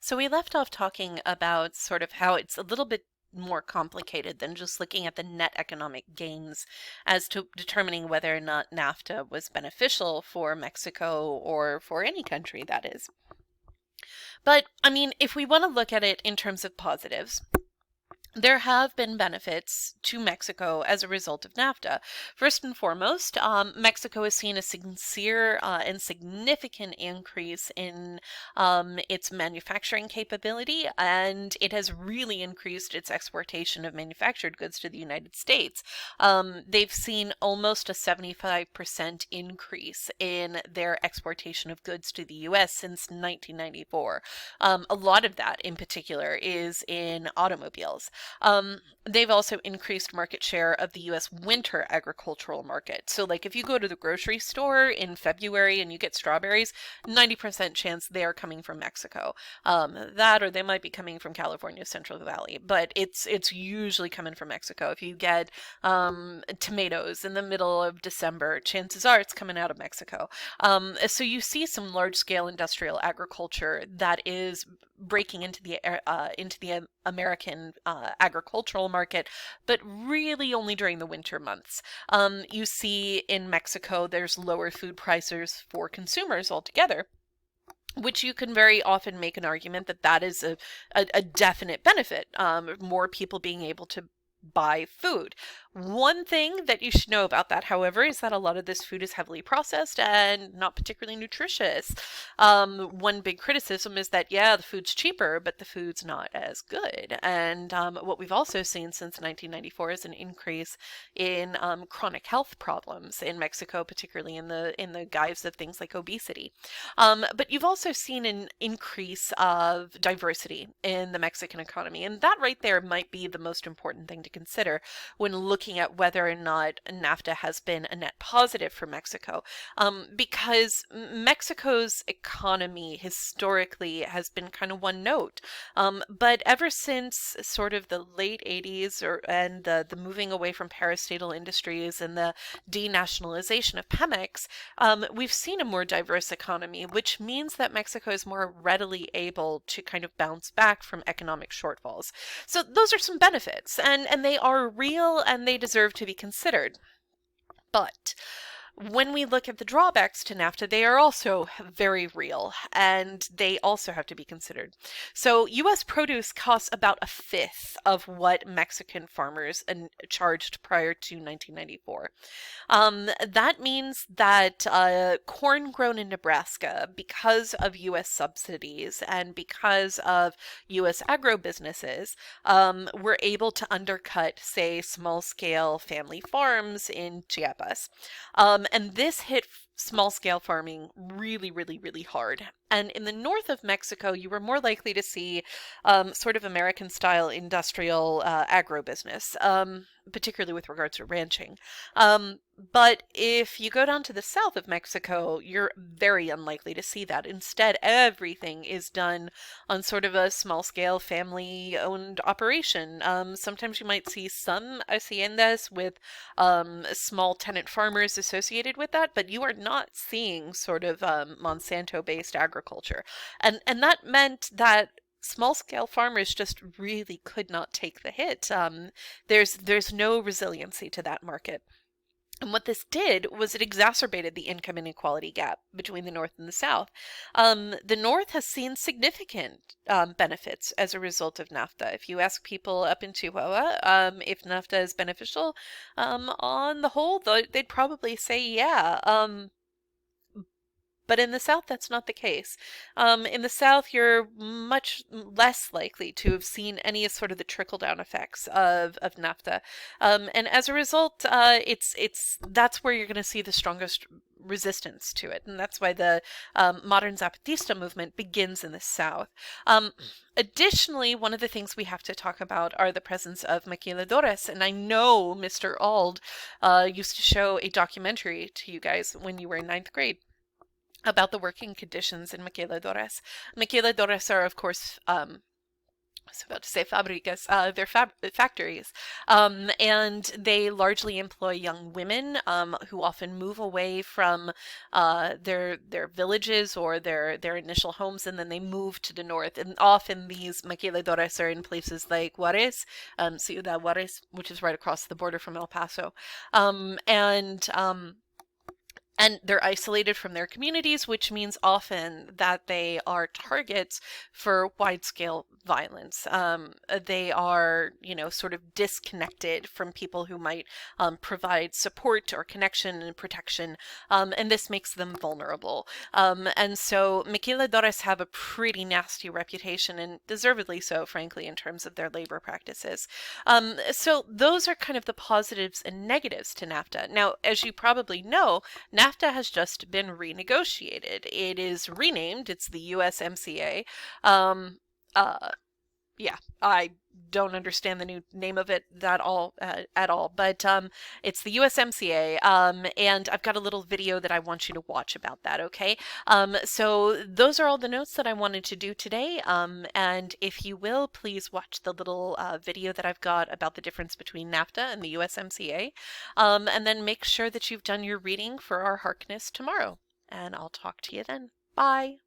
So we left off talking about sort of how it's a little bit more complicated than just looking at the net economic gains as to determining whether or not NAFTA was beneficial for Mexico or for any country, that is. But I mean, if we want to look at it in terms of positives, there have been benefits to Mexico as a result of NAFTA. First and foremost, Mexico has seen a sincere and significant increase in its manufacturing capability, and it has really increased its exportation of manufactured goods to the United States. They've seen almost a 75% increase in their exportation of goods to the US since 1994. A lot of that, in particular, is in automobiles. They've also increased market share of the US winter agricultural market. So, like, if you go to the grocery store in February and you get strawberries, 90% chance they are coming from Mexico. That or they might be coming from California Central Valley, but it's usually coming from Mexico. If you get tomatoes in the middle of December, chances are it's coming out of Mexico. So you see some large scale industrial agriculture that is breaking into the American agricultural market, but really only during the winter months. You see in Mexico, there's lower food prices for consumers altogether, which you can very often make an argument that that is a definite benefit. More people being able to buy food. One thing that you should know about that, however, is that a lot of this food is heavily processed and not particularly nutritious. One big criticism is that, yeah, the food's cheaper, but the food's not as good. And what we've also seen since 1994 is an increase in chronic health problems in Mexico, particularly in the guise of things like obesity. But you've also seen an increase of diversity in the Mexican economy, and that right there might be the most important thing to consider when looking at whether or not NAFTA has been a net positive for Mexico. Because Mexico's economy historically has been kind of one note. But ever since sort of the late 80s and the moving away from parastatal industries and the denationalization of Pemex, we've seen a more diverse economy, which means that Mexico is more readily able to kind of bounce back from economic shortfalls. So those are some benefits, and they are real and they deserve to be considered. But when we look at the drawbacks to NAFTA, they are also very real and they also have to be considered. So, US produce costs about a fifth of what Mexican farmers charged prior to 1994. That means that corn grown in Nebraska, because of US subsidies and because of US agro businesses, were able to undercut, say, small scale family farms in Chiapas. And this hit small scale farming really, really, really hard. And in the north of Mexico, you were more likely to see sort of American style industrial agribusiness, particularly with regards to ranching. But if you go down to the south of Mexico, you're very unlikely to see that. Instead, everything is done on sort of a small scale family owned operation. Sometimes you might see some haciendas with small tenant farmers associated with that, but you are not seeing sort of Monsanto-based agriculture. And that meant that small scale farmers just really could not take the hit. There's no resiliency to that market. And what this did was it exacerbated the income inequality gap between the North and the South. The North has seen significant benefits as a result of NAFTA. If you ask people up in Chihuahua if NAFTA is beneficial, on the whole, they'd probably say yeah. But in the South, that's not the case. In the South, you're much less likely to have seen any sort of the trickle-down effects of NAFTA. And as a result, that's where you're going to see the strongest resistance to it. And that's why the modern Zapatista movement begins in the South. Additionally, one of the things we have to talk about are the presence of maquiladores. And I know Mr. Ald used to show a documentary to you guys when you were in ninth grade about the working conditions in maquiladoras. Maquiladoras are, of course, I was about to say fabricas, they're factories. And they largely employ young women who often move away from their villages or their initial homes, and then they move to the north. And often these maquiladoras are in places like Juarez, Ciudad Juarez, which is right across the border from El Paso. And they're isolated from their communities, which means often that they are targets for wide-scale violence. They are, sort of disconnected from people who might provide support or connection and protection, and this makes them vulnerable. And so maquiladoras have a pretty nasty reputation, and deservedly so, frankly, in terms of their labor practices. So those are kind of the positives and negatives to NAFTA. Now, as you probably know, NAFTA has just been renegotiated. It is renamed. It's the USMCA. Um, uh, yeah, I don't understand the new name of it at all, but it's the USMCA, and I've got a little video that I want you to watch about that. Okay, so those are all the notes that I wanted to do today, and if you will, please watch the little video that I've got about the difference between NAFTA and the USMCA, and then make sure that you've done your reading for our Harkness tomorrow, and I'll talk to you then. Bye.